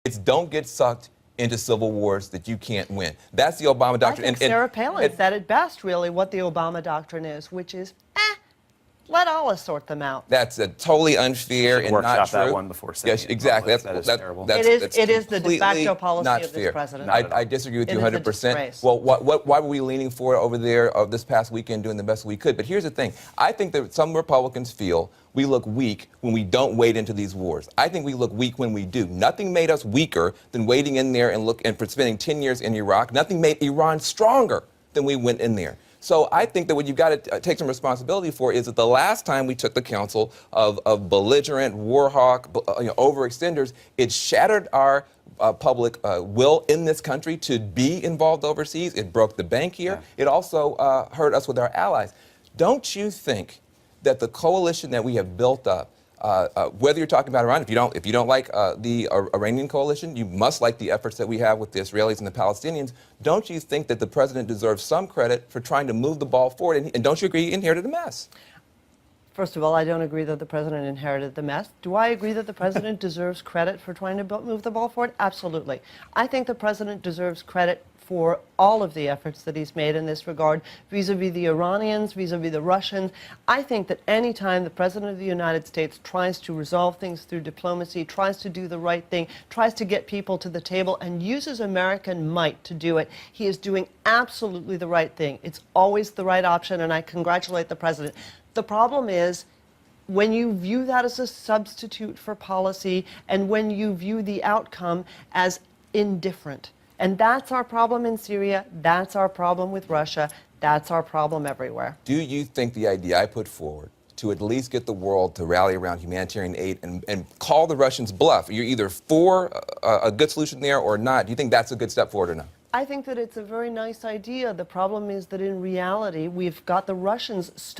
It's don't get sucked into civil wars that you can't win. That's the Obama doctrine. I think Sarah Palin said it best, really, what the Obama doctrine is, which is, let Allah sort them out. That's totally unfair and not true. That one before saying yes, exactly. That is terrible. It is the de facto policy of this president. I disagree with you 100%. Well, why were we leaning for it over there this past weekend, doing the best we could? But here's the thing. I think that some Republicans feel we look weak when we don't wade into these wars. I think we look weak when we do. Nothing made us weaker than wading in there and for spending 10 years in Iraq. Nothing made Iran stronger than we went in there. So I think that what you've got to take some responsibility for is that the last time we took the counsel of belligerent, war hawk, overextenders, it shattered our public will in this country to be involved overseas. It broke the bank here. Yeah. It also hurt us with our allies. Don't you think that the coalition that we have built up, whether you're talking about Iran, if you don't like the Iranian coalition, you must like the efforts that we have with the Israelis and the Palestinians. Don't you think that the president deserves some credit for trying to move the ball forward? And don't you agree he inherited a mess? First of all, I don't agree that the president inherited the mess. Do I agree that the president deserves credit for trying to move the ball forward? Absolutely. I think the president deserves credit for all of the efforts that he's made in this regard, vis-a-vis the Iranians, vis-a-vis the Russians. I think that any time the President of the United States tries to resolve things through diplomacy, tries to do the right thing, tries to get people to the table, and uses American might to do it, he is doing absolutely the right thing. It's always the right option, and I congratulate the President. The problem is, when you view that as a substitute for policy, and when you view the outcome as indifferent. And that's our problem in Syria, that's our problem with Russia, that's our problem everywhere. Do you think the idea I put forward to at least get the world to rally around humanitarian aid and call the Russians bluff, you're either for a good solution there or not, do you think that's a good step forward or not? I think that it's a very nice idea. The problem is that in reality, we've got the Russians,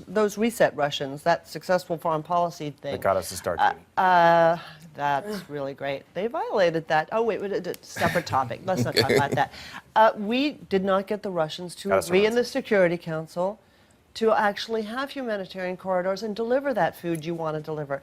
those reset Russians, that successful foreign policy thing. That got us to start That's really great. They violated that. Oh, wait, separate topic. Let's not talk about that. We did not get the Russians to agree in the Security Council to actually have humanitarian corridors and deliver that food you want to deliver.